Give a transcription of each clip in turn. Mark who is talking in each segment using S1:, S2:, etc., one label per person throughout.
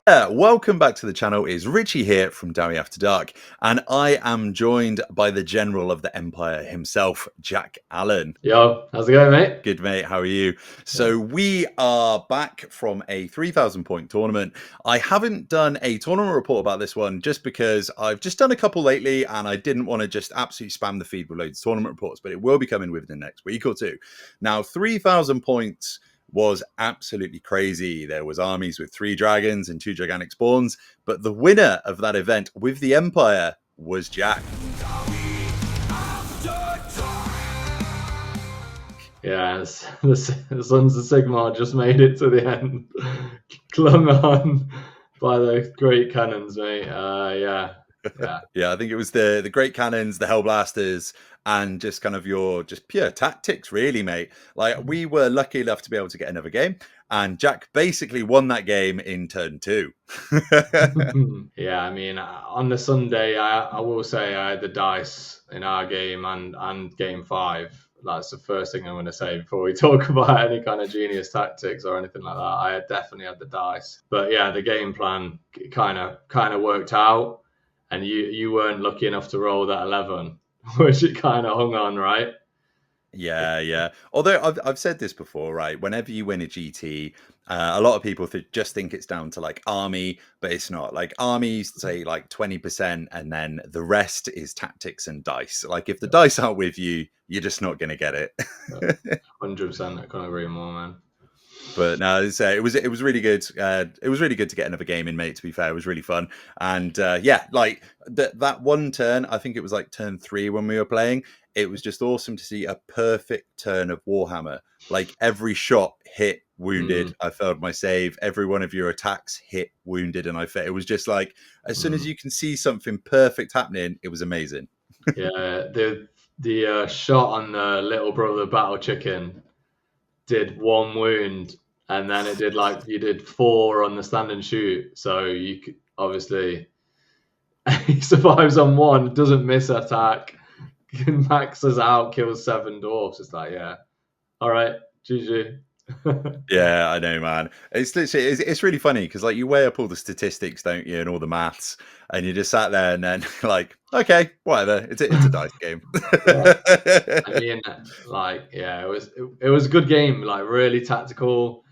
S1: Welcome back to the channel. It's Richie here from Dawi After Dark, and I am joined by the General of the Empire himself, Jack Allen.
S2: Yo, how's it going, mate?
S1: Good, mate. How are you? So we are back from a 3,000 point tournament. I haven't done a tournament report about this one just because I've just done a couple lately and I didn't want to just absolutely spam the feed with loads of tournament reports, but it will be coming within the next week or two. Now, 3,000 points was absolutely crazy. There was armies with 3 dragons and 2 gigantic spawns, but the winner of that event with the Empire was Jack.
S2: Yeah, the Sons of Sigmar just made it to the end. Clung on by the great cannons, mate. Yeah.
S1: Yeah, I think it was the great cannons, the Hellblasters, and just kind of your just pure tactics, really, mate. Like, we were lucky enough to be able to get another game, and Jack basically won that game in turn 2.
S2: Yeah, I mean, on the Sunday, I will say I had the dice in our game and game 5. That's the first thing I'm going to say before we talk about any kind of genius tactics or anything like that. I definitely had the dice, but yeah, the game plan kind of worked out, and you weren't lucky enough to roll that 11, which it kind of hung on, right?
S1: Yeah. Although I've said this before, right? Whenever you win a GT, a lot of people just think it's down to like army, but it's not. Like, armies say like 20%, and then the rest is tactics and dice. Like, if the dice aren't with you, you're just not going to get it.
S2: 100%. I can't agree more, man.
S1: But no, it was really good. It was really good to get another game in, mate. To be fair, it was really fun. And yeah, like that one turn, I think it was like turn 3 when we were playing. It was just awesome to see a perfect turn of Warhammer. Like, every shot hit, wounded. I failed my save. Every one of your attacks hit, wounded, and I failed. It was just like, as soon as you can see something perfect happening, it was amazing.
S2: Yeah, the shot on the little brother battle chicken did 1 wound, and then it did like you did 4 on the stand and shoot. So you could, obviously he survives on 1, doesn't miss attack, maxes out, kills 7 dwarfs. It's like, yeah, all right, GG.
S1: Yeah, I know, man. It's literally it's really funny because, like, you weigh up all the statistics, don't you, and all the maths, and you just sat there and then like, okay, whatever. It's a dice game.
S2: Yeah. I mean, like, yeah, it was a good game. Like, really tactical.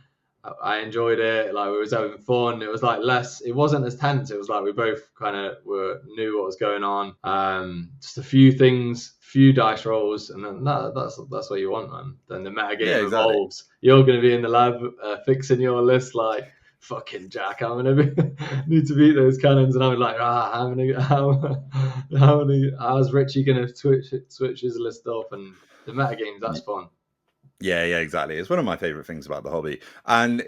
S2: I enjoyed it. Like, we was having fun. It was like less. It wasn't as tense. It was like we both kind of knew what was going on. Just a few things, few dice rolls, and then that's what you want, man. Then the meta game evolves. You're going to be in the lab fixing your list, like, fucking Jack, I'm gonna need to beat those cannons, and I'm like, how's Richie gonna switch his list off? And the meta games, that's fun.
S1: Yeah, exactly. It's one of my favorite things about the hobby. And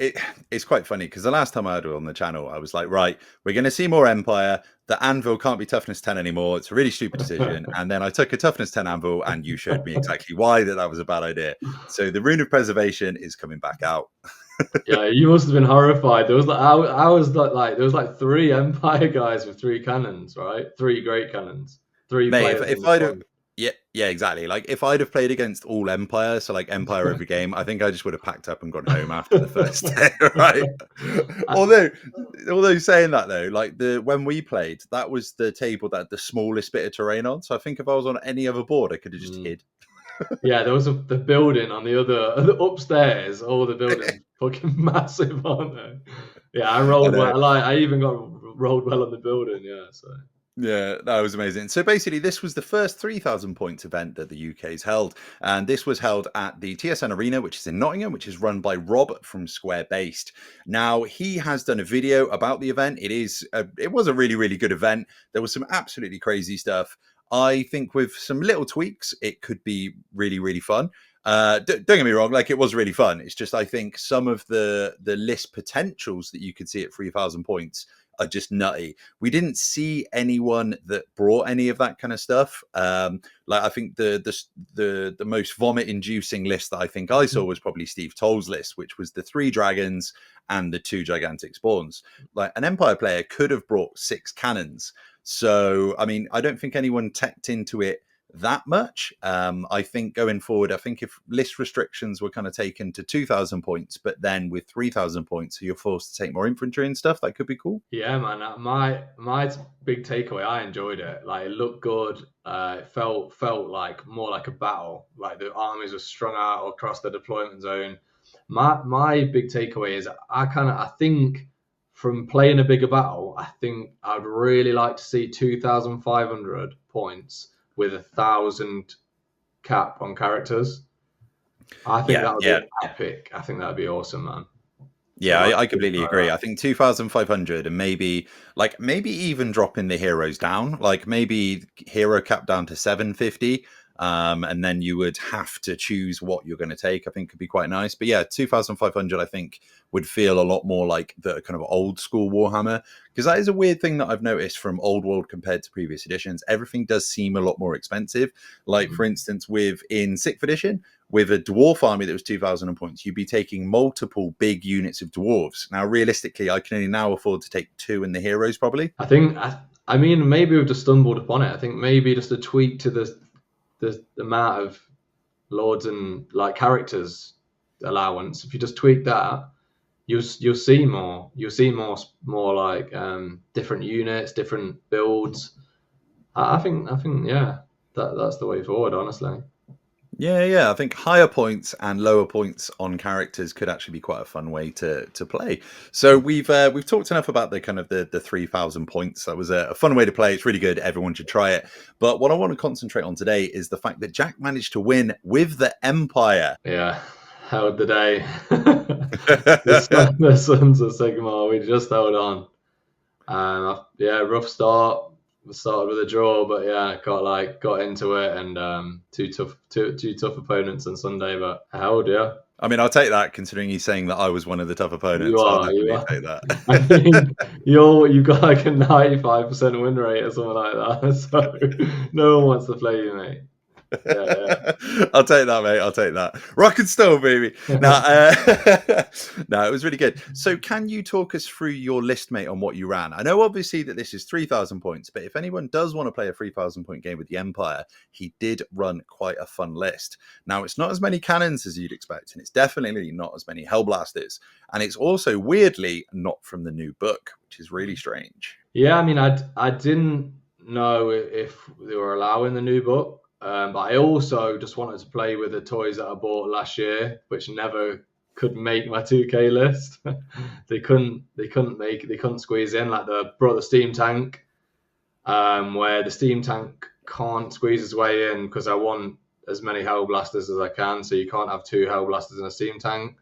S1: it's quite funny because the last time I had it on the channel, I was like, right, we're going to see more Empire. The anvil can't be toughness 10 anymore. It's a really stupid decision. And then I took a toughness 10 anvil, and you showed me exactly why that was a bad idea. So the Rune of Preservation is coming back out.
S2: Yeah, you must have been horrified. There was like, I was like there was like 3 Empire guys with 3 cannons, right? 3 great cannons. 3
S1: Mate,
S2: players.
S1: if I'd have, yeah, exactly. Like, if I'd have played against all Empire, so like Empire every game, I think I just would have packed up and gone home after the first day, right? although saying that though, like, when we played, that was the table that had the smallest bit of terrain on. So I think if I was on any other board, I could have just hid.
S2: Yeah, there was the building on the upstairs. All the buildings fucking massive, aren't they? Yeah, I rolled well. I even got rolled well on the building. Yeah, so.
S1: Yeah, that was amazing. So basically, this was the first 3,000 points event that the UK's held, and this was held at the TSN Arena, which is in Nottingham, which is run by Rob from Square Based. Now, he has done a video about the event. It was a really, really good event. There was some absolutely crazy stuff. I think with some little tweaks, it could be really, really fun. Don't get me wrong, like, it was really fun. It's just, I think some of the list potentials that you could see at 3,000 points are just nutty. We didn't see anyone that brought any of that kind of stuff. Like, I think the most vomit-inducing list that I think I saw was probably Steve Toll's list, which was the 3 dragons and the 2 gigantic spawns. Like, an Empire player could have brought 6 cannons. So, I mean, I don't think anyone teched into it that much. I think going forward, I think if list restrictions were kind of taken to 2,000 points, but then with 3,000 points, so you're forced to take more infantry and stuff, that could be cool.
S2: Yeah, man. My big takeaway, I enjoyed it. Like it looked good. It felt like more like a battle. Like the armies were strung out across the deployment zone. My big takeaway is I think from playing a bigger battle, I think I'd really like to see 2,500 points with 1,000 cap on characters. I think that would be epic. I think that would be awesome, man.
S1: Yeah, I completely agree. I think 2,500 and maybe even dropping the heroes down, like maybe hero cap down to 750. And then you would have to choose what you're going to take. I think could be quite nice. But yeah, 2,500 I think would feel a lot more like the kind of old school Warhammer, because that is a weird thing that I've noticed from Old World compared to previous editions. Everything does seem a lot more expensive. Like for instance, in 6th edition, with a dwarf army that was 2,000 points, you'd be taking multiple big units of dwarves. Now, realistically, I can only now afford to take 2 in the heroes, probably.
S2: I mean, maybe we've just stumbled upon it. I think maybe just a tweak to the amount of lords and like characters allowance. If you just tweak that, you'll see more. You'll see more like different units, different builds. I think yeah, that's the way forward, honestly.
S1: Yeah. I think higher points and lower points on characters could actually be quite a fun way to play. So we've talked enough about the kind of the 3,000 points. That was a fun way to play. It's really good. Everyone should try it. But what I want to concentrate on today is the fact that Jack managed to win with the Empire.
S2: Yeah, held the day. The Sons of Sigmar. We just held on. Yeah, rough start. We started with a draw, but yeah, got into it, and two tough opponents on Sunday, but I held, yeah.
S1: I mean, I'll take that considering he's saying that I was one of the tough opponents. I'll definitely take that.
S2: I think you've got like a 95% win rate or something like that, so no one wants to play you, mate. Yeah.
S1: I'll take that, mate. I'll take that. Rock and stone, baby. No, it was really good. So can you talk us through your list, mate, on what you ran? I know obviously that this is 3,000 points, but if anyone does want to play a 3,000 point game with the Empire, he did run quite a fun list. Now, it's not as many cannons as you'd expect, and it's definitely not as many Hellblasters. And it's also weirdly not from the new book, which is really strange.
S2: Yeah, I mean, I didn't know if they were allowing the new book. But I also just wanted to play with the toys that I bought last year, which never could make my 2K list. They couldn't squeeze in. Like brought the steam tank, where the steam tank can't squeeze its way in because I want as many Hellblasters as I can. So you can't have 2 Hellblasters in a steam tank.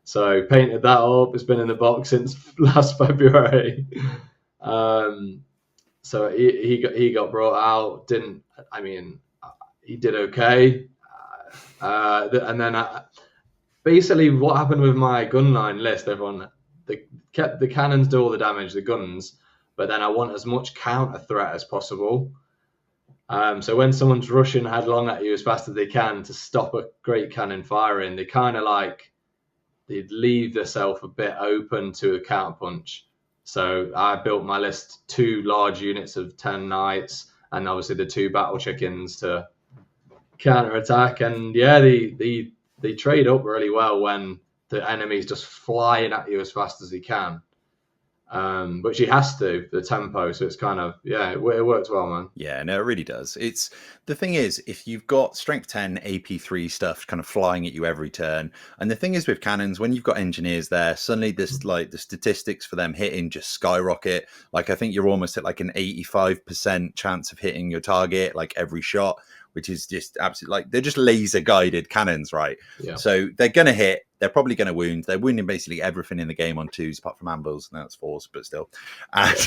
S2: So painted that up. It's been in the box since last February. So he got brought out. He did okay. And then basically what happened with my gun line list, kept the cannons do all the damage, the guns, but then I want as much counter threat as possible. So when someone's rushing headlong at you as fast as they can to stop a great cannon firing, they kind of they'd leave themselves a bit open to a counter punch. So I built my list 2 large units of 10 knights and obviously the 2 battle chickens to counter attack, and yeah, they trade up really well when the enemy's just flying at you as fast as he can. But she has to, the tempo, so it's kind of, yeah, it works well, man.
S1: Yeah, no, it really does. It's the thing is, if you've got strength 10 AP3 stuff kind of flying at you every turn, and the thing is with cannons, when you've got engineers there, suddenly this like the statistics for them hitting just skyrocket. Like I think you're almost at like an 85% chance of hitting your target like every shot, which is just absolutely like they're just laser guided cannons, right?
S2: Yeah.
S1: So they're gonna hit. They're probably going to wound. They're wounding basically everything in the game on 2s, apart from anvils. Now it's 4s, but still. And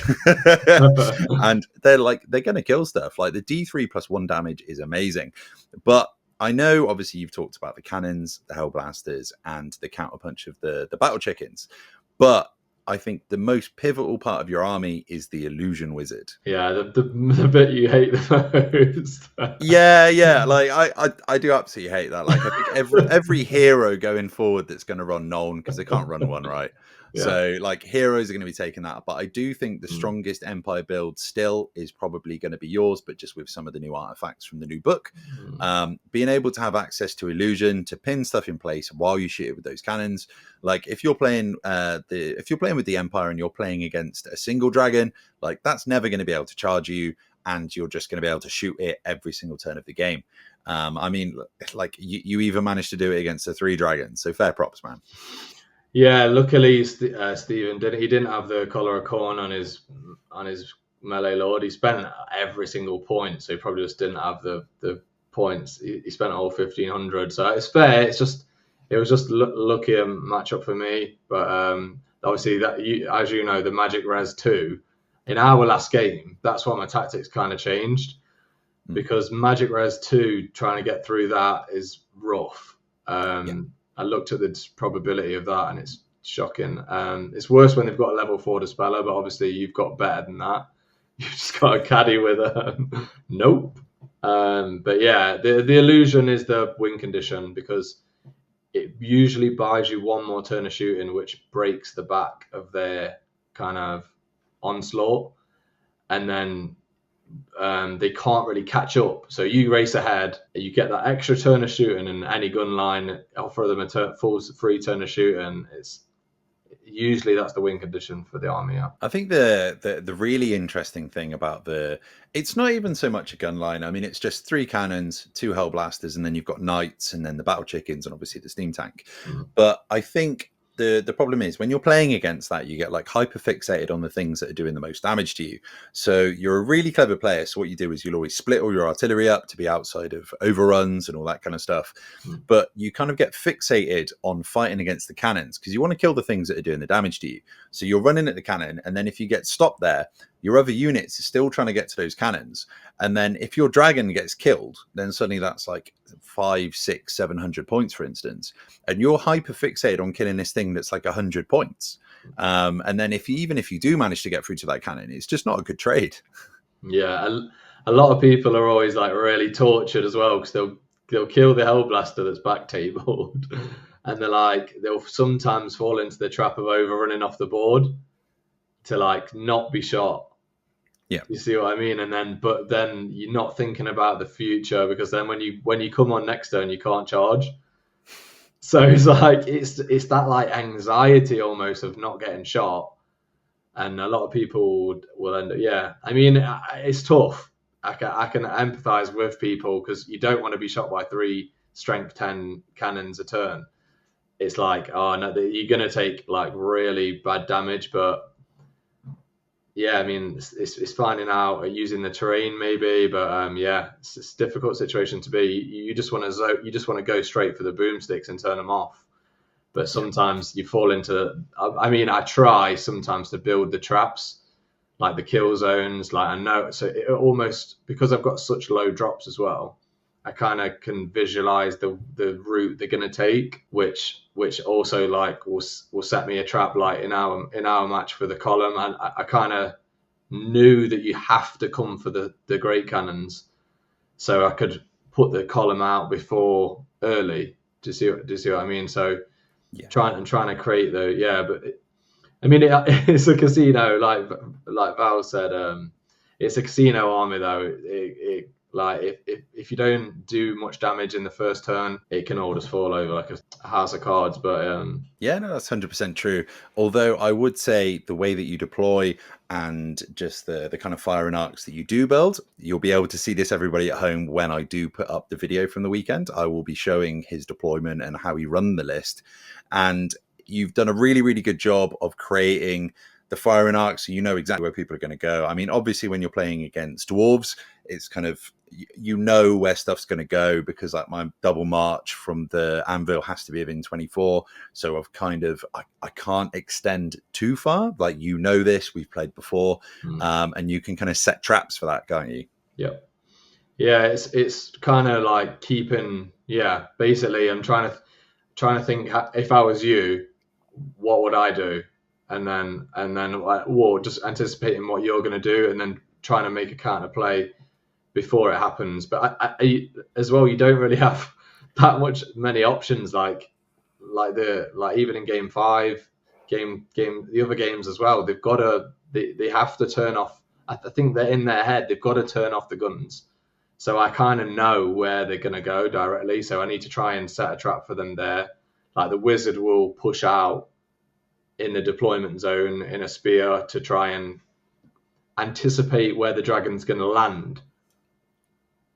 S1: they're going to kill stuff. Like the D3 plus 1 damage is amazing. But I know, obviously, you've talked about the cannons, the Hellblasters, and the counterpunch of the battle chickens. But I think the most pivotal part of your army is the illusion wizard.
S2: Yeah, the bit you hate the most.
S1: yeah. Like I do absolutely hate that. Like I think every hero going forward that's going to run Nuln, because they can't run one, right?
S2: Yeah.
S1: So like heroes are going to be taking that, but I do think the strongest Empire build still is probably going to be yours, but just with some of the new artifacts from the new book. Being able to have access to illusion, to pin stuff in place while you shoot it with those cannons. Like if you're playing with the Empire and you're playing against a single dragon, like that's never going to be able to charge you, and you're just going to be able to shoot it every single turn of the game. I mean, like you even managed to do it against the 3 dragons, so fair props, man.
S2: Yeah, luckily Stephen didn't have the collar of corn on his melee lord. He spent every single point, so he probably just didn't have the points. He spent all 1,500, so it's fair. It was just lucky a matchup for me. But obviously, as you know, the Magic Res 2 in our last game, that's why my tactics kind of changed, because Magic Res 2 trying to get through that is rough. I looked at the probability of that, and it's shocking. It's worse when they've got a level 4 Dispeller, but obviously you've got better than that. You've just got a caddy with a nope. But yeah, the illusion is the win condition, because it usually buys you one more turn of shooting, which breaks the back of their kind of onslaught, and then they can't really catch up. So you race ahead, you get that extra turn of shooting, and any gun line offer them a full free turn of shooting. It's usually that's the win condition for the army. Yeah.
S1: I think the really interesting thing about it's not even so much a gun line. I mean, it's just 3 cannons, 2 hell blasters, and then you've got knights, and then the battle chickens, and obviously the steam tank. But I think the problem is when you're playing against that, you get like hyper fixated on the things that are doing the most damage to you. So you're a really clever player, so what you do is you'll always split all your artillery up to be outside of overruns and all that kind of stuff. But you kind of get fixated on fighting against the cannons because you want to kill the things that are doing the damage to you. So you're running at the cannon, and then if you get stopped there, your other units are still trying to get to those cannons. And then if your dragon gets killed, then suddenly that's like 500, 600, 700 points, for instance. And you're hyper fixated on killing this thing that's like 100 points. And then even if you do manage to get through to that cannon, it's just not a good trade.
S2: Yeah, a lot of people are always like really tortured as well, because they'll kill the Hellblaster that's back tabled, and they'll sometimes fall into the trap of overrunning off the board to like not be shot.
S1: Yeah,
S2: you see what I mean? But then you're not thinking about the future, because then when you come on next turn, you can't charge. So it's like it's that like anxiety almost of not getting shot, and a lot of people will end up. Yeah, I mean, it's tough. I can empathize with people, because you don't want to be shot by 3 strength 10 cannons a turn. It's like, oh no, you're gonna take like really bad damage. But yeah, I mean, it's finding out using the terrain maybe, but yeah, it's a difficult situation to be. You just want to go straight for the boomsticks and turn them off. But sometimes you fall into. I mean, I try sometimes to build the traps, like the kill zones. Like I know, so it almost, because I've got such low drops as well, I kind of can visualize the route they're going to take, which also like will set me a trap. Like in our match for the column, and I kind of knew that you have to come for the great cannons, so I could put the column out before early. Do you see what I mean? So
S1: yeah,
S2: trying to create the but I mean it's a casino, like Val said. It's a casino army though. It like if you don't do much damage in the first turn, it can all just fall over like a house of cards. But
S1: yeah, no, that's 100% true. Although I would say the way that you deploy and just the kind of firing arcs that you do build, you'll be able to see this, everybody at home, when I do put up the video from the weekend. I will be showing his deployment and how he run the list. And you've done a really, really good job of creating the firing arc, so you know exactly where people are going to go. I mean, obviously when you're playing against dwarves, it's kind of, you know where stuff's going to go, because like my double march from the anvil has to be within 24, so I've kind of I can't extend too far. Like, you know this, we've played before. And you can kind of set traps for that, can't you?
S2: Yeah, it's kind of like keeping, basically I'm trying to think, if I was you, what would I do? And then like, whoa, just anticipating what you're going to do, and then trying to make a counter play before it happens. But I as well, you don't really have that many options. Like even in game 5, the other games as well. They have to turn off. I think they're in their head. They've got to turn off the guns. So I kind of know where they're going to go directly. So I need to try and set a trap for them there. Like the wizard will push out in the deployment zone in a spear to try and anticipate where the dragon's going to land.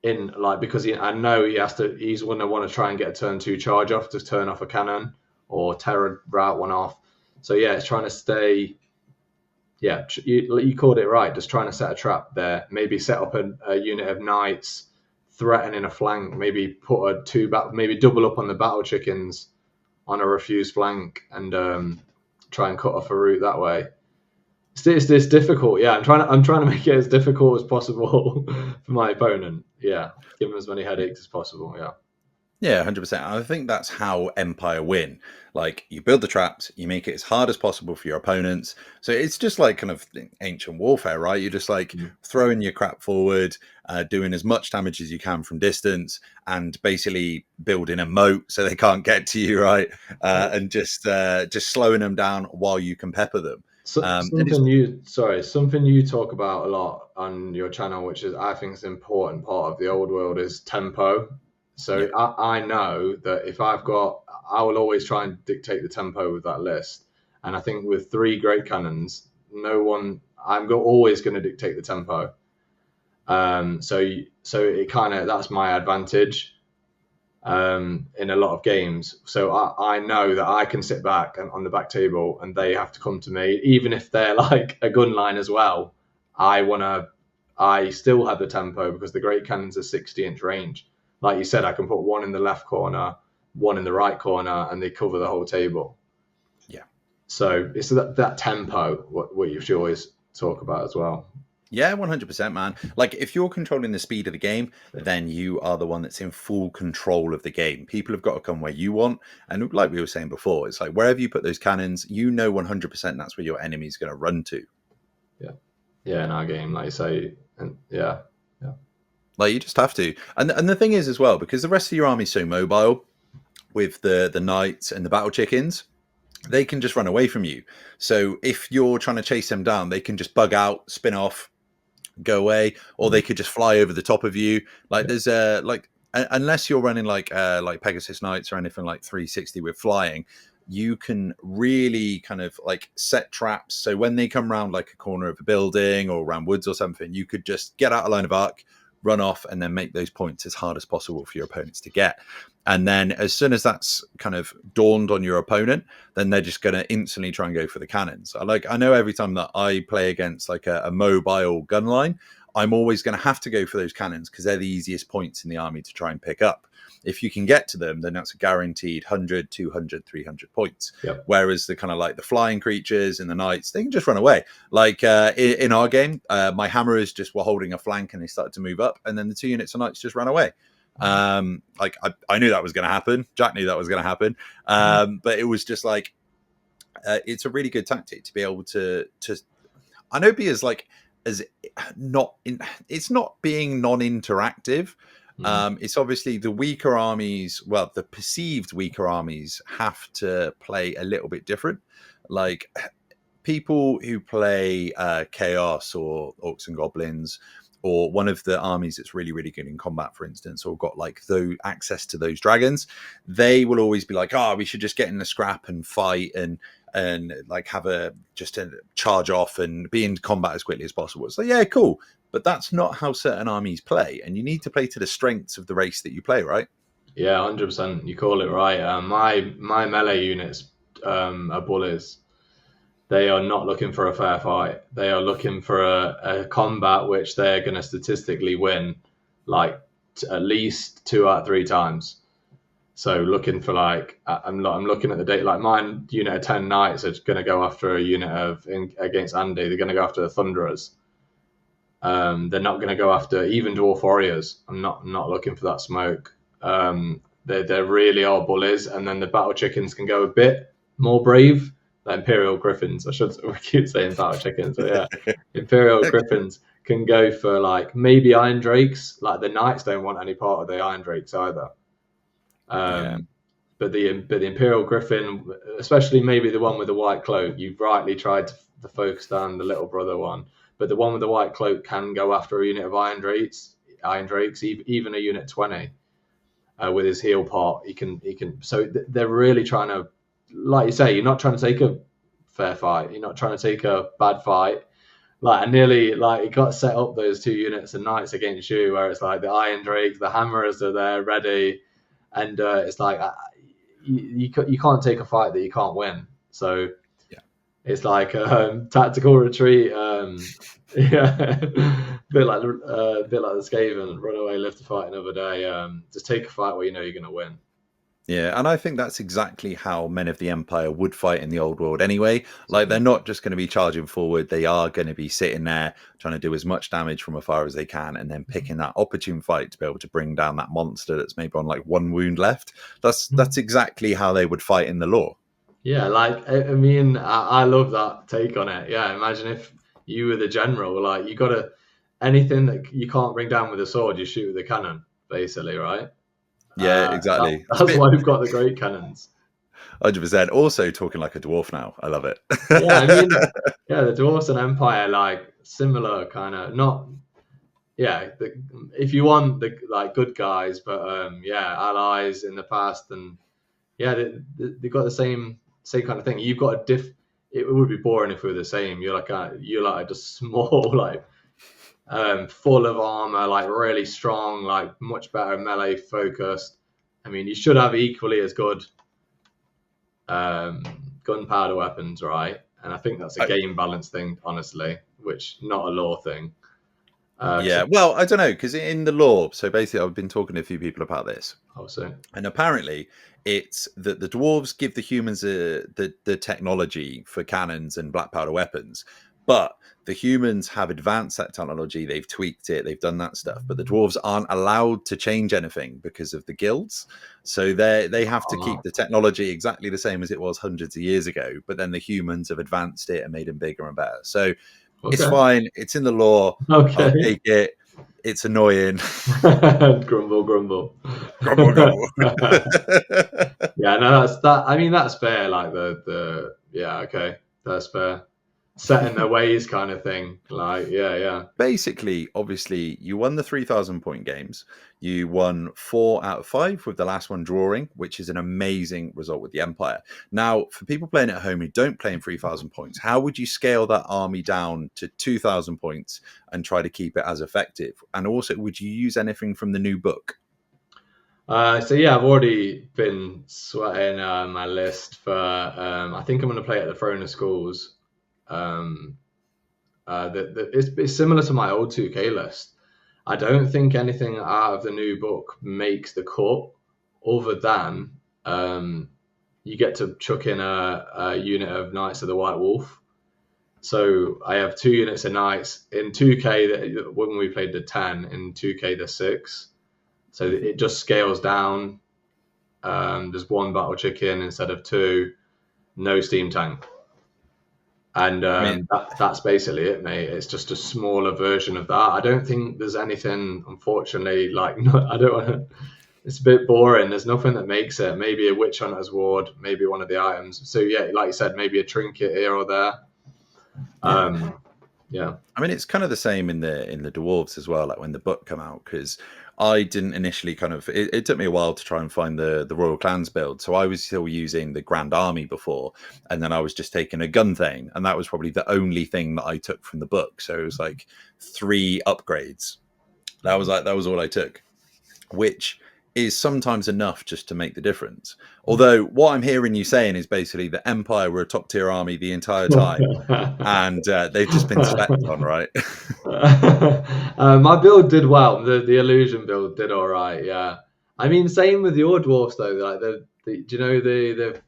S2: Because I know he's going to want to try and get a turn 2 charge off to turn off a cannon or terror route one off. So yeah, it's trying to stay. Yeah, you called it right. Just trying to set a trap there. Maybe set up a unit of knights, threatening a flank. Maybe put maybe double up on the battle chickens on a refused flank and try and cut off a route that way. It's difficult. Yeah, I'm trying to make it as difficult as possible for my opponent. Yeah, give them as many headaches as possible. Yeah.
S1: Yeah, 100%. I think that's how Empire win. Like, you build the traps, you make it as hard as possible for your opponents. So it's just like kind of ancient warfare, right? You're just like throwing your crap forward, doing as much damage as you can from distance, and basically building a moat so they can't get to you, right? And just slowing them down while you can pepper them.
S2: Something you talk about a lot on your channel, which is I think is an important part of the old world, is tempo. So yeah. I know that I will always try and dictate the tempo with that list. And I think with 3 great cannons, I'm always going to dictate the tempo. So it that's my advantage in a lot of games. So I know that I can sit back on the back table and they have to come to me, even if they're like a gun line as well. I still have the tempo because the great cannons are 60-inch range. Like you said, I can put 1 in the left corner, 1 in the right corner, and they cover the whole table.
S1: Yeah.
S2: So it's that tempo what you should always talk about as well.
S1: Yeah, 100%, man. Like, if you're controlling the speed of the game, then you are the one that's in full control of the game. People have got to come where you want. And like we were saying before, it's like wherever you put those cannons, 100% that's where your enemy's going to run to.
S2: Yeah. Yeah, in our game, like you say. And yeah.
S1: Like, you just have to. And the thing is as well, because the rest of your army's so mobile with the knights and the battle chickens, they can just run away from you. So if you're trying to chase them down, they can just bug out, spin off, go away, or they could just fly over the top of you. Like there's unless you're running like Pegasus Knights or anything like 360 with flying, you can really kind of like set traps. So when they come around like a corner of a building or around woods or something, you could just get out of line of arc, run off, and then make those points as hard as possible for your opponents to get. And then as soon as that's kind of dawned on your opponent, then they're just going to instantly try and go for the cannons. I know every time that I play against like a mobile gun line, I'm always going to have to go for those cannons because they're the easiest points in the army to try and pick up. If you can get to them, then that's a guaranteed 100, 200, 300 points.
S2: Yep.
S1: Whereas the kind of like the flying creatures and the knights, they can just run away. Like in our game, my hammerers just were holding a flank and they started to move up, and then the 2 units of knights just ran away. Like I knew that was going to happen. Jack knew that was going to happen. But it was just like, it's a really good tactic to be able to I know be as like, as not in, it's not being non-interactive. It's obviously the weaker armies, well, the perceived weaker armies have to play a little bit different. Like people who play Chaos or Orcs and Goblins, or one of the armies that's really, really good in combat, for instance, or got like access to those dragons, they will always be like, we should just get in the scrap and fight and like have a charge off and be in combat as quickly as possible. So yeah, cool. But that's not how certain armies play, and you need to play to the strengths of the race that you play, right?
S2: Yeah, 100%. You call it right. My melee units are bullies. They are not looking for a fair fight. They are looking for a combat which they're going to statistically win, like at least 2 out of 3 times. So looking for like, I'm looking at the date. Like my unit of 10 knights are going to go after a unit against Andy. They're going to go after the Thunderers. They're not going to go after even dwarf warriors. I'm not looking for that smoke. They really are bullies, and then the battle chickens can go a bit more brave. The Imperial Griffins, we keep saying battle chickens, but yeah, Imperial Griffins can go for like maybe Iron Drakes. Like the Knights don't want any part of the Iron Drakes either. but the Imperial Griffin, especially maybe the one with the white cloak, you've rightly tried to focus down the little brother one, but the one with the white cloak can go after a unit of Iron Drakes, even a unit 20 with his heel pot. He can. So they're really trying to, like you say, you're not trying to take a fair fight. You're not trying to take a bad fight. Like, I nearly, like, it got set up those two units of knights against you, where it's like the Iron Drakes, the Hammerers are there ready, and it's like you can't take a fight that you can't win. So
S1: Yeah.
S2: it's like tactical retreat. Yeah, bit like the Skaven, run away, live to fight another day. Just take a fight where you know you're going to win.
S1: Yeah, and I think that's exactly how men of the Empire would fight in the old world anyway. Like, they're not just going to be charging forward. They are going to be sitting there trying to do as much damage from afar as they can, and then picking that opportune fight to be able to bring down that monster that's maybe on like one wound left. That's exactly how they would fight in the lore.
S2: Yeah, like, I mean, I love that take on it. Yeah, imagine if you were the general, like, you got to, anything that you can't bring down with a sword, you shoot with a cannon, basically, right?
S1: Yeah, exactly.
S2: That's why we've got the great cannons.
S1: 100%. Also talking like a dwarf now. I love it.
S2: Yeah, I mean, yeah, the Dwarfs and Empire, like, similar kind of, not, yeah, if you want the, like, good guys, but yeah, allies in the past, and yeah, they got the same kind of thing. You've got it would be boring if we were the same. You're like just small, like, full of armor, like really strong, like much better melee focused. I mean, you should have equally as good gunpowder weapons, right? And I think that's a game balance thing, honestly, which not a lore thing.
S1: Yeah, well, I don't know, because in the lore, so basically I've been talking to a few people about this.
S2: Also,
S1: and apparently it's that the dwarves give the humans the technology for cannons and black powder weapons, but the humans have advanced that technology, they've tweaked it, they've done that stuff, but the dwarves aren't allowed to change anything because of the guilds. So they have to keep the technology exactly the same as it was hundreds of years ago, but then the humans have advanced it and made them bigger and better. So it's fine, it's in the lore. I'll take it. It's annoying.
S2: grumble.
S1: Grumble, grumble.
S2: Yeah, no, I mean, that's fair. Like yeah, okay, that's fair. Set in their ways, kind of thing. Like, yeah.
S1: Basically, obviously, you won the 3,000 point games. You won 4 out of 5 with the last one drawing, which is an amazing result with the Empire. Now, for people playing at home who don't play in 3,000 points, how would you scale that army down to 2,000 points and try to keep it as effective? And also, would you use anything from the new book?
S2: So yeah, I've already been sweating my list for. I think I'm going to play at the Throne of Schools. It's similar to my old 2K list. I don't think anything out of the new book makes the cut, other than you get to chuck in a unit of Knights of the White Wolf. So I have 2 units of Knights in 2K. When we played the 10 in 2K, the 6. So it just scales down. There's 1 battle chicken instead of 2. No steam tank. And that's basically it, mate. It's just a smaller version of that. I don't think there's anything, unfortunately, like, I don't want to. It's a bit boring. There's nothing that makes it. Maybe a Witch Hunter's Ward, maybe one of the items. So yeah, like you said, maybe a trinket here or there. Yeah.
S1: I mean, it's kind of the same in the dwarves as well. Like when the book came out, because I didn't initially it took me a while to try and find the Royal Clans build. So I was still using the Grand Army before, and then I was just taking a gun thing, and that was probably the only thing that I took from the book. So it was like 3 upgrades. That was all I took, which is sometimes enough just to make the difference. Although what I'm hearing you saying is basically the Empire were a top tier army the entire time, and they've just been slept on, right?
S2: My build did well. The illusion build did all right. Yeah, I mean, same with your dwarfs though. Like do you know the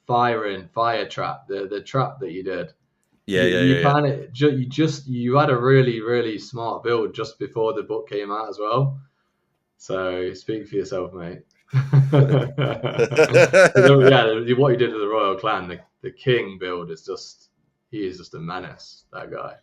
S2: fire trap, the trap that you did?
S1: Yeah.
S2: You had a really, really smart build just before the book came out as well. So speak for yourself, mate. Yeah, what you did with the Royal Clan, the King build is just a menace, that guy.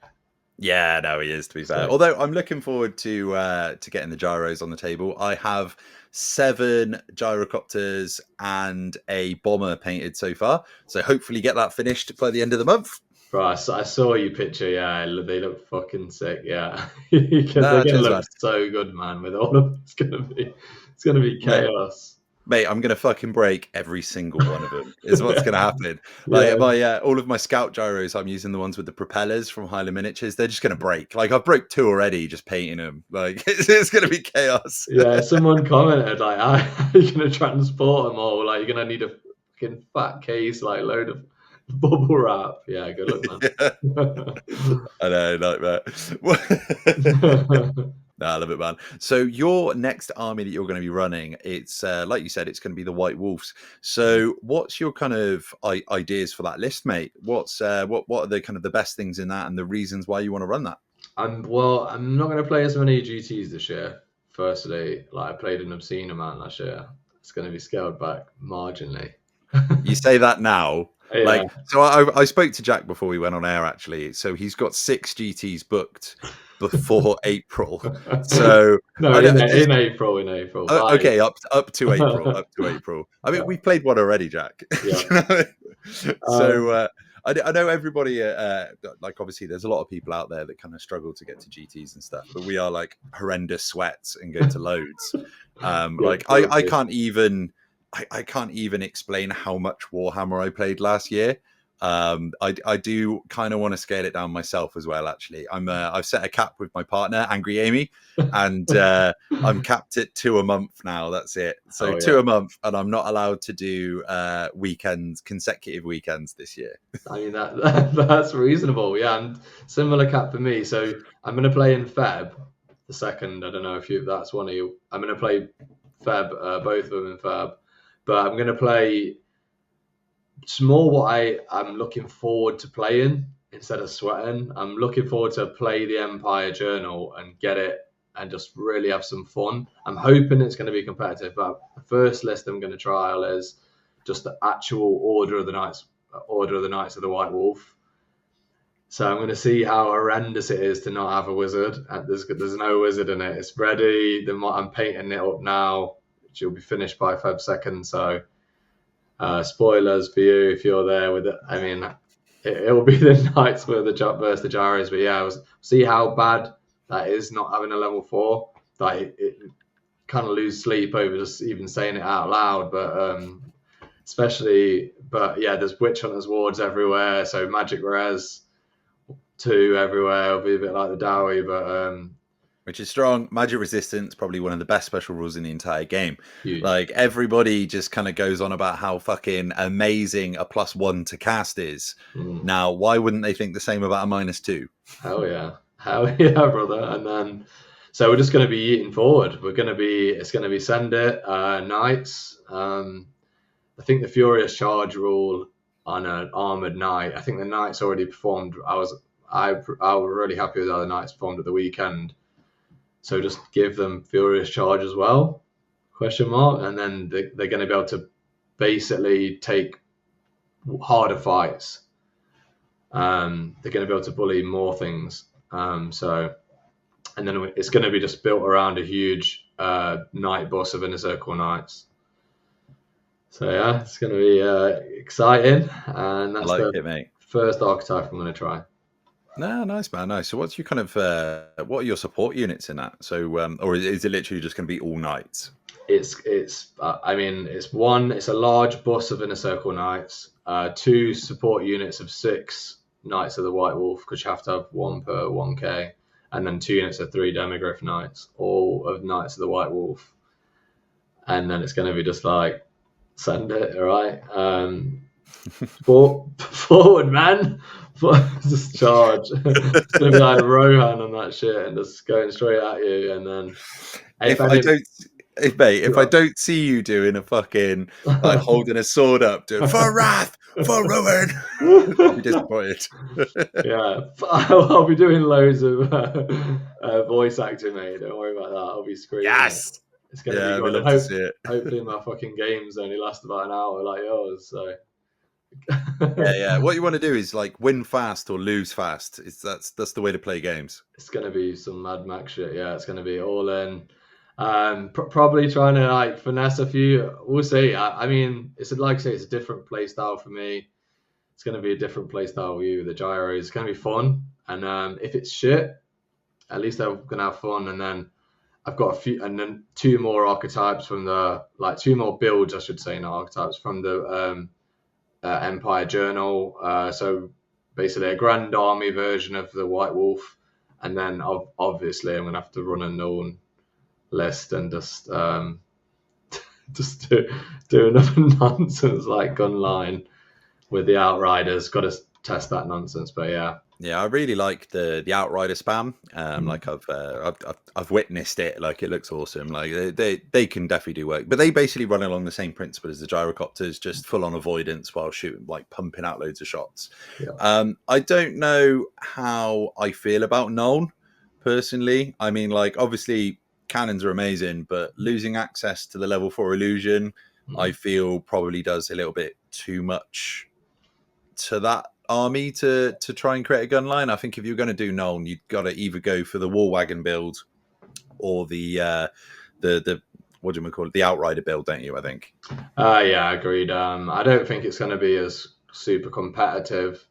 S1: Yeah, no, he is, to be fair.
S2: So
S1: Although I'm looking forward to getting the gyros on the table. I have 7 gyrocopters and a bomber painted so far. So hopefully get that finished by the end of the month.
S2: bro, I saw your picture. Yeah, they look fucking sick. Yeah, they're
S1: No,
S2: gonna
S1: cheers,
S2: look
S1: man.
S2: so good, man. With all of it's gonna be
S1: Mate,
S2: chaos.
S1: mate, I'm gonna fucking break every single one of them. Is what's
S2: Yeah,
S1: gonna happen.
S2: yeah,
S1: Like my all of my scout gyros, I'm using the ones with the propellers from Highland Miniatures. They're just gonna break. Like I've broke 2 already, just painting them. Like it's gonna be chaos.
S2: yeah. Someone commented like, "How are you gonna transport them all? Like, you're gonna need a fucking fat case, like load of bubble wrap." Yeah, good luck,
S1: Yeah,
S2: man.
S1: I know, nightmare. No, I love it, man. So your next army that you're going to be running, it's like you said, it's going to be the White Wolves. So what's your kind of ideas for that list, mate? What's what are the kind of the best things in that and the reasons why you want to run that?
S2: I'm not gonna play as many GTs this year. Firstly, like I played an obscene amount last year. It's gonna be scaled back marginally.
S1: You say that now.
S2: Yeah.
S1: Like, so I spoke to Jack before we went on air, actually. So he's got 6 GTs booked before April. So
S2: No,
S1: I don't,
S2: in April, in April. Like,
S1: okay, up to April, up to April. I mean,
S2: yeah,
S1: we played one already, Jack.
S2: yeah.
S1: You know? So
S2: Um,
S1: I know everybody. Like, obviously, there's a lot of people out there that kind of struggle to get to GTS and stuff, but we are like horrendous sweats and go to loads.
S2: good,
S1: Like,
S2: good,
S1: I
S2: good.
S1: can't even. I can't even explain how much Warhammer I played last year. I do kind of want to scale it down myself as well. Actually, I've set a cap with my partner, Angry Amy, and I'm capped at 2 a month now. That's it. So
S2: Oh
S1: 2
S2: yeah.
S1: a month, and I'm not allowed to do consecutive weekends this year.
S2: I mean that's reasonable. Yeah, and similar cap for me. So I'm gonna play in Feb, the second. I don't know if that's one of you. I'm gonna play Feb, both of them in Feb, but I'm gonna play. It's more what I'm looking forward to playing instead of sweating. I'm looking forward to play the Empire Journal and get it and just really have some fun. I'm hoping it's going to be competitive, but the first list I'm going to trial is just the actual Order of the Knights of the White Wolf. So I'm going to see how horrendous it is to not have a wizard. There's no wizard in it. It's ready. I'm painting it up now, which will be finished by Feb 2nd. So spoilers for you if you're there with it. I mean, it will be the Knights versus the Gyros, but yeah, see how bad that is not having a level 4. Like it kind of lose sleep over just even saying it out loud, but especially, but yeah, there's Witch Hunters wards everywhere, so Magic Res 2 everywhere. It'll be a bit like the Dawi, but
S1: Which is strong. Magic resistance, probably one of the best special rules in the entire game.
S2: huge.
S1: Like everybody just kind of goes on about how fucking amazing a +1 to cast is. Now, why wouldn't they think the same about a -2?
S2: Hell yeah, brother. And then, so we're just going to be eating forward. It's going to be send it knights. I think the furious charge rule on an armored knight. I think the knights already performed. I was really happy with how the knights performed at the weekend. So just give them furious charge as well, ? And then they're going to be able to basically take harder fights. They're going to be able to bully more things. So, and then it's going to be just built around a huge knight boss of Inner Circle Knights. So yeah, it's going to be exciting, and that's
S1: it, mate.
S2: First archetype I'm going to try.
S1: No, nice, man. Nice. So, what's your kind of what are your support units in that? So, or is it literally just going to be all knights?
S2: It's I mean, it's a large bus of Inner Circle Knights, 2 support units of 6 Knights of the White Wolf, because you have to have 1 per 1k, and then 2 units of 3 Demigryph Knights, all of Knights of the White Wolf. And then it's going to be just like, send it, all right? Forward, man. Just charge. It's going to be like Rohan on that shit and just going straight at you. And then
S1: If I don't see you doing a fucking like holding a sword up, doing for wrath, for ruin, I'll be disappointed.
S2: Yeah, I'll be doing loads of voice acting, mate. Don't worry about that. I'll be screaming.
S1: Yes,
S2: it's gonna be good.
S1: Love to see it.
S2: Hopefully, my fucking games only last about an hour, like yours. So
S1: Yeah. What you want to do is like win fast or lose fast. That's the way to play games.
S2: It's gonna be some Mad Max shit. Yeah, it's gonna be all in. Probably trying to like finesse a few. We'll see. I mean, it's like I say, it's a different play style for me. It's gonna be a different play style with you with the gyros. It's gonna be fun. And if it's shit, at least I'm gonna have fun. And then I've got a few, and then two more archetypes from the two more builds, I should say, not archetypes from the Empire Journal. So basically a Grand Army version of the White Wolf, and then obviously I'm gonna have to run a known list and just just do another nonsense like gun line with the Outriders. Got to test that nonsense, but yeah.
S1: Yeah, I really like the Outrider spam. Like I've witnessed it. Like it looks awesome. Like they can definitely do work, but they basically run along the same principle as the gyrocopters, just full on avoidance while shooting, like pumping out loads of shots.
S2: Yeah.
S1: I don't know how I feel about Nuln personally. I mean, like obviously cannons are amazing, but losing access to the level 4 illusion, I feel probably does a little bit too much to that army to try and create a gun line. I think if you're going to do Nuln, you've got to either go for the war wagon build or the what do we call it, the Outrider build, don't you? I think.
S2: Yeah, agreed. I don't think it's going to be as super competitive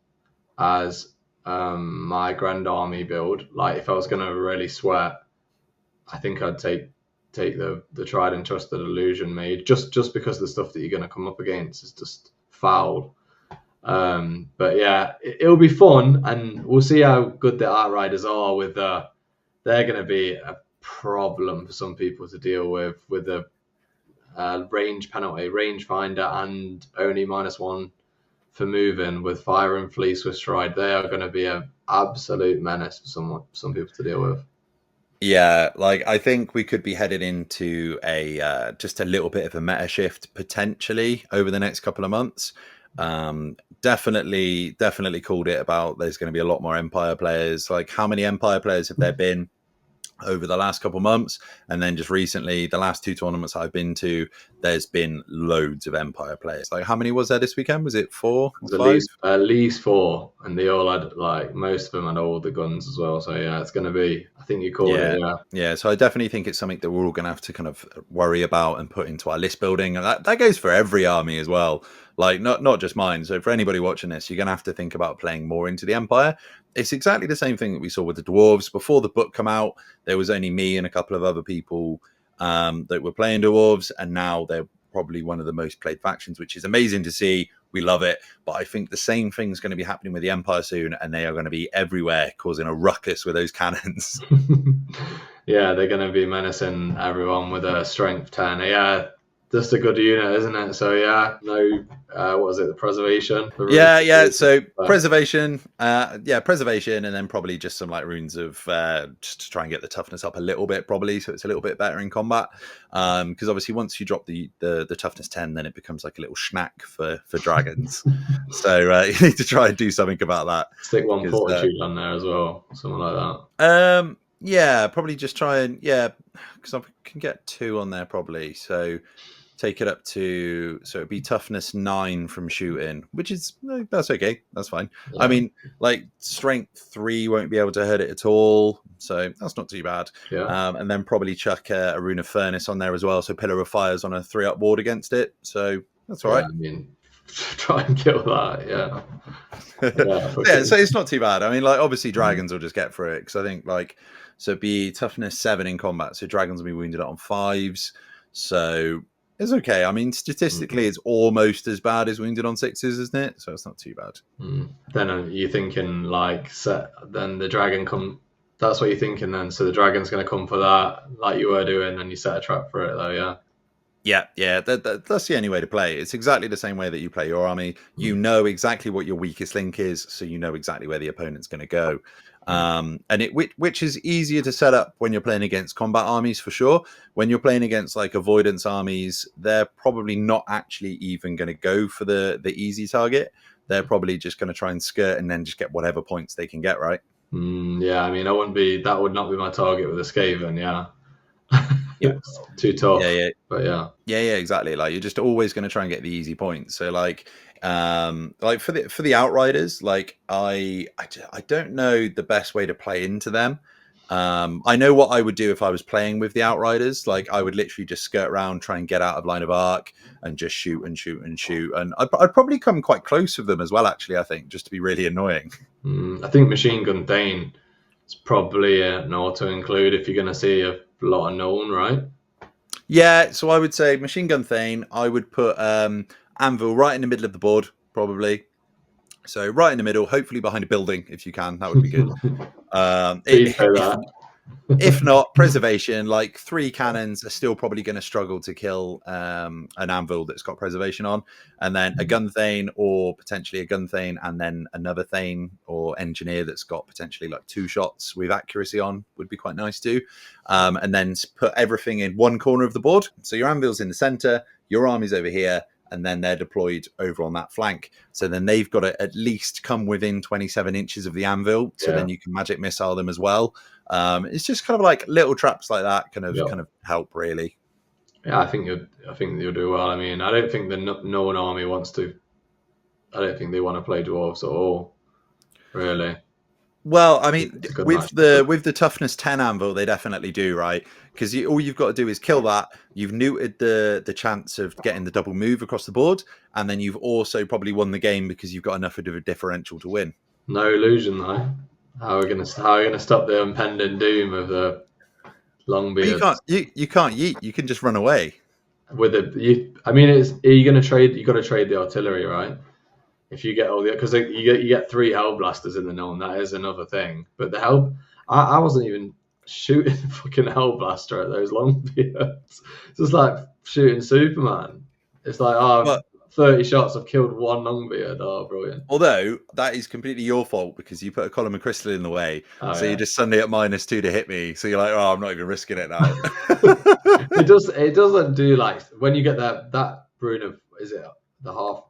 S2: as my Grand Army build. Like if I was going to really sweat, I think I'd take the tried and trusted illusion made just because the stuff that you're going to come up against is just foul. But yeah, it'll be fun, and we'll see how good the Outriders are with they're going to be a problem for some people to deal with the range penalty, range finder, and only -1 for moving with fire and fleece with stride. They are going to be an absolute menace for some people to deal with.
S1: Yeah, like I think we could be headed into a just a little bit of a meta shift potentially over the next couple of months. Definitely called it about there's going to be a lot more Empire players. Like how many Empire players have there been over the last couple of months? And then just recently, the last 2 tournaments I've been to, there's been loads of Empire players. Like how many was there this weekend? Was it 4?
S2: It was
S1: 5?
S2: at least 4, and they all had like most of them had all the guns as well. So yeah, it's going to be. I think you called it.
S1: Yeah. So I definitely think it's something that we're all going to have to kind of worry about and put into our list building, and that goes for every army as well. Like not just mine. So for anybody watching this, you're going to have to think about playing more into the Empire. It's exactly the same thing that we saw with the dwarves. Before the book come out, there was only me and a couple of other people that were playing dwarves, and now they're probably one of the most played factions, which is amazing to see. We love it. But I think the same thing's going to be happening with the Empire soon, and they are going to be everywhere causing a ruckus with those cannons.
S2: Yeah, they're going to be menacing everyone with a strength 10. Yeah, just a good unit, isn't it? So yeah, no, what was it? The preservation.
S1: Yeah. So preservation, preservation, and then probably just some like runes of just to try and get the toughness up a little bit, probably, so it's a little bit better in combat. Because obviously, once you drop the toughness 10, then it becomes like a little snack for dragons. So you need to try and do something about that.
S2: Stick 1 fortitude on there as well, something like that.
S1: Yeah, probably just try and because I can get 2 on there probably. So take it up to, so it'd be toughness 9 from shooting, which is that's okay, that's fine. Yeah. I mean, like strength 3 won't be able to hurt it at all, so that's not too bad.
S2: Yeah.
S1: And then probably chuck a rune of furnace on there as well, so pillar of fire's on a 3-up ward against it, so that's all right.
S2: I mean, try and kill that.
S1: Yeah, so it's not too bad. I mean, like obviously dragons will just get through it, because I think like, so it'd be toughness 7 in combat, so dragons will be wounded on 5s, so it's okay. I mean, statistically, it's almost as bad as wounded on 6s, isn't it? So it's not too bad.
S2: Then you're thinking like, then the dragon come. That's what you're thinking then. So the dragon's going to come for that, like you were doing, and you set a trap for it, though.
S1: Yeah. That's the only way to play. It's exactly the same way that you play your army. You know exactly what your weakest link is, so you know exactly where the opponent's going to go. And which is easier to set up when you're playing against combat armies for sure. When you're playing against like avoidance armies, they're probably not actually even going to go for the easy target. They're probably just going to try and skirt and then just get whatever points they can get, right?
S2: Yeah, I mean, that would not be my target with a Skaven, yeah.
S1: Yeah.
S2: It's too tough.
S1: Yeah, yeah.
S2: But yeah.
S1: Yeah, exactly. Like you're just always going to try and get the easy points. So like for the outriders, like I don't know the best way to play into them. I know what I would do if I was playing with the outriders. Like I would literally just skirt around, try and get out of line of arc, and just shoot and shoot and shoot. And I'd probably come quite close with them as well. Actually, I think just to be really annoying.
S2: I think Machine Gun Thane is probably an auto include if you're going to see a lot of known, right?
S1: Yeah, so I would say Machine Gun Thane. I would put Anvil right in the middle of the board, probably. So right in the middle, hopefully behind a building if you can. That would be good.
S2: Please say that.
S1: If not, preservation. Like 3 cannons are still probably going to struggle to kill an Anvil that's got preservation on, and then a Gun Thane or potentially a Gun Thane and then another Thane or Engineer that's got potentially like 2 shots with accuracy on would be quite nice too. And then put everything in one corner of the board. So your Anvil's in the center, your army's over here, and then they're deployed over on that flank. So then they've got to at least come within 27 inches of the Anvil. So then you can magic missile them as well. It's just kind of like little traps like that kind of help really.
S2: Yeah, I think you'll do well. I mean, I don't think the known army wants to. I don't think they want to play dwarves at all, really.
S1: Well, I mean, with the toughness 10 Anvil, they definitely do, right? Because all you've got to do is kill that. You've neutered the chance of getting the double move across the board, and then you've also probably won the game because you've got enough of a differential to win.
S2: No illusion, though. How are we gonna stop the impending doom of the Longbeards?
S1: You can't yeet. You can just run away.
S2: With I mean, are you gonna trade? You got to trade the artillery, right? If you get all the, because you get 3 hell blasters in the known, that is another thing. But the hell, I wasn't even shooting the fucking hell blaster at those Longbeards. It's just like shooting Superman. It's like 30 shots, I've killed 1 Longbeard. Oh, brilliant.
S1: Although that is completely your fault because you put a column of crystal in the way. You're just suddenly at -2 to hit me. So you're like, oh, I'm not even risking it now.
S2: It doesn't do like when you get that rune of, is it the half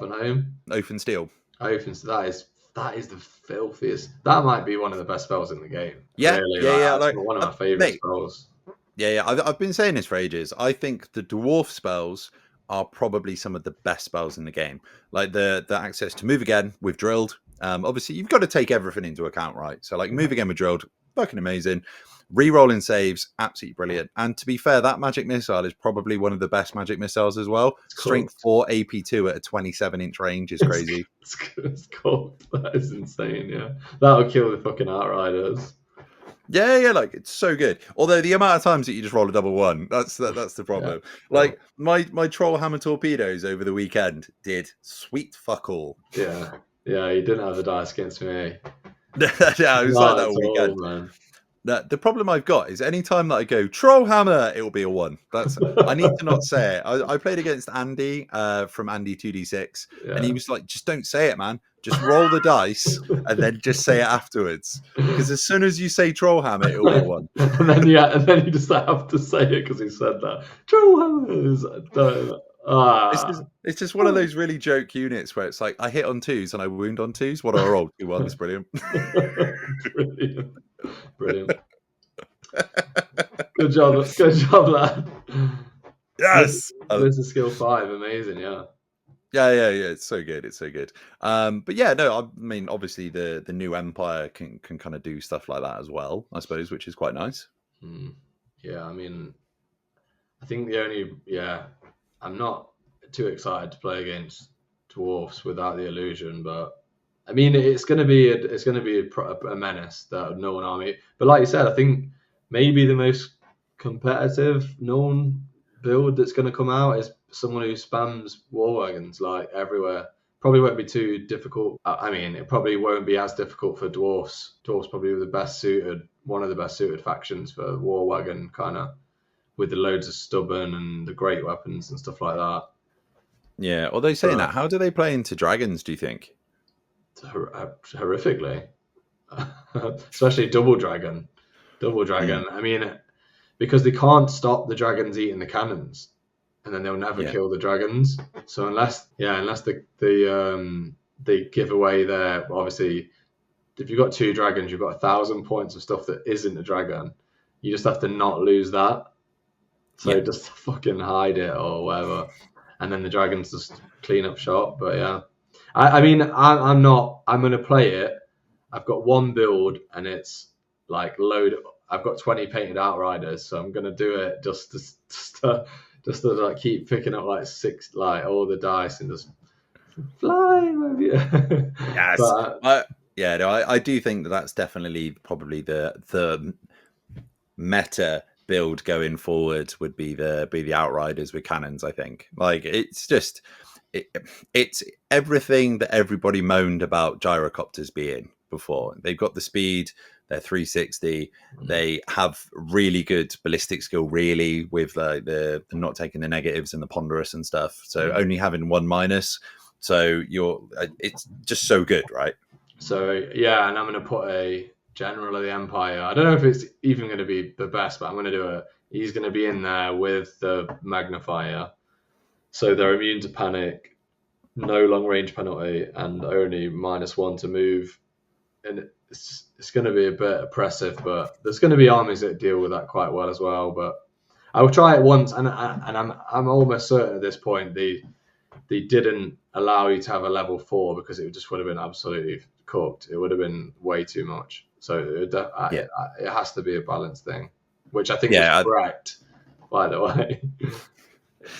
S2: and home?
S1: Open steel.
S2: That is the filthiest. That might be one of the best spells in the game.
S1: Yeah,
S2: really. Like one of my favorite spells.
S1: Yeah. I've been saying this for ages. I think the dwarf spells are probably some of the best spells in the game. Like the access to move again with drilled. Obviously, you've got to take everything into account, right? So like move again with drilled, fucking amazing. Rerolling saves, absolutely brilliant. And to be fair, that magic missile is probably one of the best magic missiles as well. Strength 4 AP2 at a 27-inch range is crazy.
S2: It's cool. That is insane. Yeah, that'll kill the fucking outriders.
S1: Yeah, like it's so good. Although the amount of times that you just roll a double 1, that's the problem. Yeah. Like my troll hammer torpedoes over the weekend did sweet fuck all.
S2: Yeah, you didn't have the dice against me.
S1: Yeah, it was like that all weekend. Man. The problem I've got is any time that I go troll hammer, it will be a 1. I need to not say it. I played against Andy from Andy 2D6, and he was like, "Just don't say it, man. Just roll the dice and then just say it afterwards. Because as soon as you say troll hammer, it will be a 1."
S2: and then you just have to say it because he said that troll hammer.
S1: It's just one of those really joke units where it's like I hit on 2s and I wound on 2s. What are roll 2 1s? Brilliant.
S2: Brilliant. Good job, lad.
S1: Yes.
S2: This is skill 5. Amazing, yeah.
S1: Yeah. It's so good. But yeah, no. I mean, obviously the new Empire can kind of do stuff like that as well, I suppose, which is quite nice.
S2: Yeah, I mean, I think I'm not too excited to play against dwarfs without the illusion, but I mean, it's going to be a menace, that known army. But like you said, I think maybe the most competitive known build that's going to come out is someone who spams war wagons like everywhere. Probably won't be too difficult. I mean, it probably won't be as difficult for dwarfs. Dwarfs probably one of the best suited factions for war wagon, kind of with the loads of stubborn and the great weapons and stuff like that.
S1: Yeah, although saying that, how do they play into dragons, do you think?
S2: Horrifically. Especially double dragon. I mean, because they can't stop the dragons eating the cannons, and then they'll never kill the dragons. So unless they give away their, obviously, if you've got 2 dragons, you've got 1,000 points of stuff that isn't a dragon. You just have to not lose that. So just fucking hide it or whatever, and then the dragons just clean up shop. But yeah, I mean, I'm not. I'm gonna play it. I've got one build, and it's like load. I've got 20 painted outriders, so I'm gonna do it just to like keep picking up like all the dice and just fly.
S1: Yes.
S2: But
S1: I do think that that's definitely probably the meta build going forward would be the outriders with cannons. I think like it's just it's everything that everybody moaned about gyrocopters being before. They've got the speed, they're 360, they have really good ballistic skill, really, with the not taking the negatives and the ponderous and stuff, so only having 1-. So it's just so good, right?
S2: So yeah, and I'm going to put a general of the Empire. I don't know if it's even going to be the best, but I'm going to do it. He's going to be in there with the magnifier, so they're immune to panic, no long range penalty, and only -1 to move. And it's going to be a bit oppressive, but there's going to be armies that deal with that quite well as well. But I will try it once, and I'm almost certain at this point they didn't allow you to have a level 4 because it just would have been absolutely cooked. It would have been way too much. So it has to be a balanced thing, which I think was correct, by the way.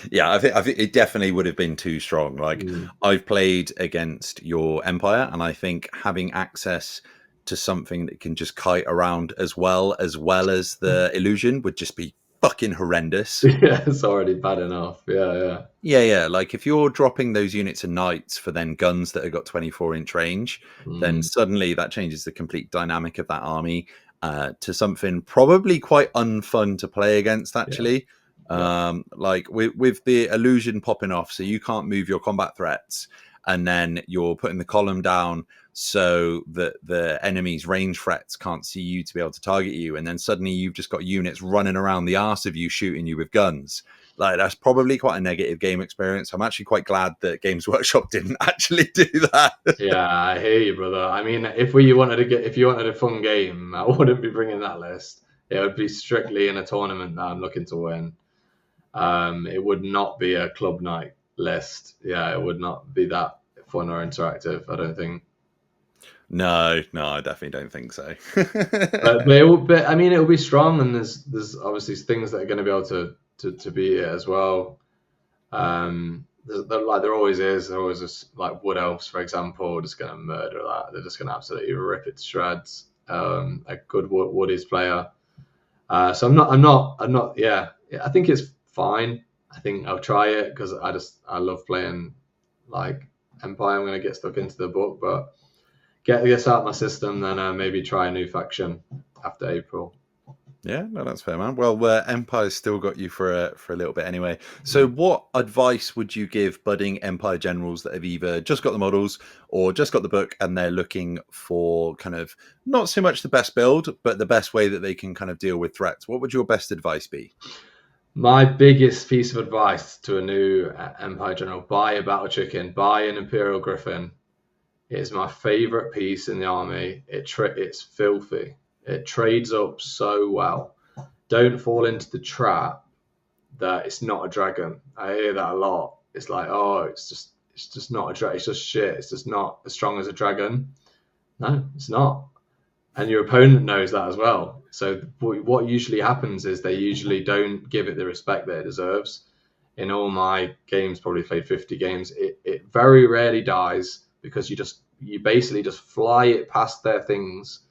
S1: Yeah, I think it definitely would have been too strong. Like I've played against your Empire, and I think having access to something that can just kite around as well as the illusion would just be fucking horrendous.
S2: Yeah, it's already bad enough. Yeah.
S1: Like if you're dropping those units of knights for then guns that have got 24-inch range, then suddenly that changes the complete dynamic of that army to something probably quite unfun to play against, actually. Like with the illusion popping off, so you can't move your combat threats, and then you're putting the column down so that the enemy's range threats can't see you to be able to target you, and then suddenly you've just got units running around the arse of you shooting you with guns. Like that's probably quite a negative game experience. I'm actually quite glad that Games Workshop didn't actually do that.
S2: Yeah, I hear you, brother. I mean, if you wanted a fun game, I wouldn't be bringing that list. It would be strictly in a tournament that I'm looking to win. It would not be a club night list. Yeah, it would not be that fun or interactive, I don't think.
S1: No, I definitely don't think so.
S2: but I mean, it will be strong, and there's obviously things that are going to be able to beat it as well. There always is. There always is, like wood elves, for example, just going to murder that. They're just going to absolutely rip it to shreds. A good woodies player. So I'm not. Yeah, I think it's fine. I think I'll try it because I love playing like Empire. I'm going to get stuck into the book, but get this out of my system, then maybe try a new faction after April.
S1: Yeah, no, that's fair, man. Well, Empire's still got you for a little bit anyway. So what advice would you give budding Empire generals that have either just got the models or just got the book and they're looking for kind of not so much the best build, but the best way that they can kind of deal with threats? What would your best advice be?
S2: My biggest piece of advice to a new Empire general: buy a battle chicken, buy an Imperial Griffin. It is my favorite piece in the army. It's filthy. It trades up so well. Don't fall into the trap that it's not a dragon. I hear that a lot. It's like, oh, it's just not a dragon. It's just shit. It's just not as strong as a dragon. No, it's not. And your opponent knows that as well. So what usually happens is they usually don't give it the respect that it deserves. In all my games, probably played 50 games, it very rarely dies because you basically just fly it past their things,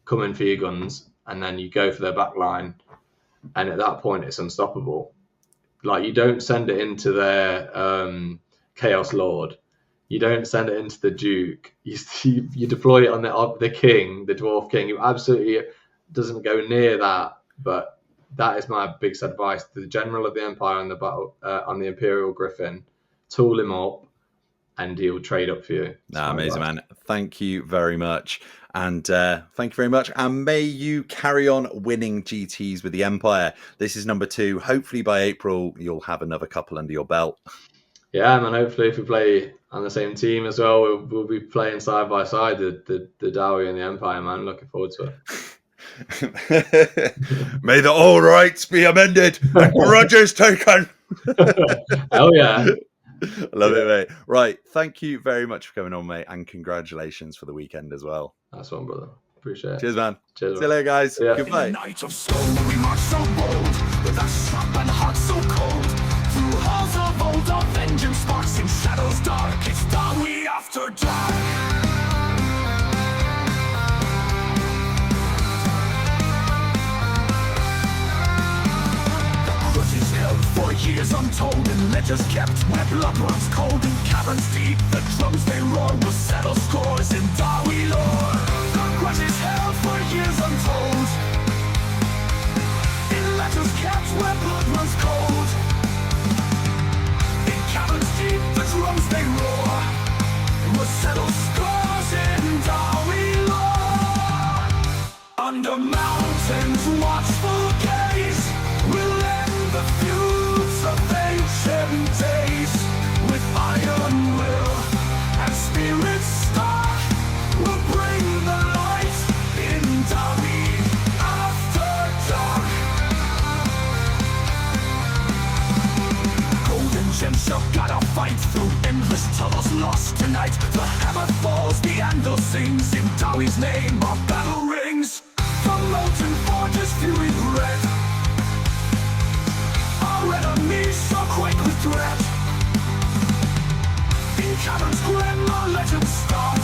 S2: come in for your guns, and then you go for their back line, and at that point it's unstoppable. Like, you don't send it into their Chaos Lord, you don't send it into the Duke, you deploy it on the King, the Dwarf King, who absolutely doesn't go near that. But that is my biggest advice to the general of the Empire on the battle on the Imperial Griffin: tool him up and he'll trade up for you.
S1: Amazing, man. Thank you very much. And thank you very much. And may you carry on winning GTs with the Empire. This is number 2. Hopefully by April, you'll have another couple under your belt.
S2: Yeah, man. Hopefully if we play on the same team as well, we'll be playing side by side, the Dawi and the Empire, man. Looking forward to it.
S1: May the all rights be amended and grudges taken.
S2: Hell yeah.
S1: I love it, mate. Right. Thank you very much for coming on, mate. And congratulations for the weekend as well.
S2: Nice one, brother. Appreciate it.
S1: Cheers, man.
S2: Cheers,
S1: See you later, guys.
S2: Yeah.
S1: Goodbye.
S3: In the night of stone, we march so bold, with our sharp and hearts so cold. Through halls of old, our vengeance sparks in shadows dark. It's Dawi after dark. Grudges held for years untold, and ledgers kept where blood runs cold. In caverns deep, the drums they roar will settle scores in Dawi lore. The grudges held for years untold, in letters kept where blood runs cold. In caverns deep, the drums they roar will settle scores in Dawi lore. Under mountains, watchful gaze will end the feuds of ancient days. With iron will and spirit stark, will bring the light in Dawi after dark. Golden gems shall guide our fight through endless tunnels lost tonight. The hammer falls, the anvil sings, in Dawi's name our battle rings. The molten forges fuming red, our enemies shall quake with dread. In caverns grim our legends start,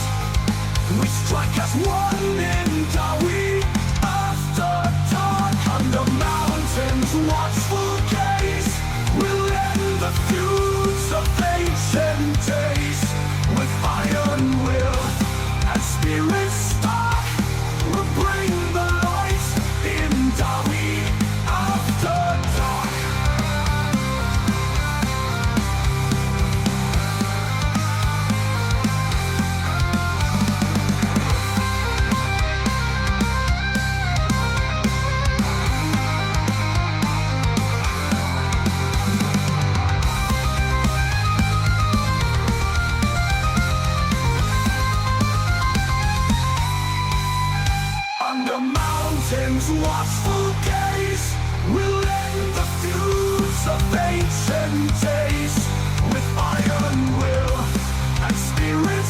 S3: we strike as one in Dawi after dark. Under mountains watchful gaze will end the feuds of ancient days. With iron will and spirit stark, will bring the light in Dawi after dark. Under mountains, watchful gaze will end the feuds of ancient days. With iron will and spirit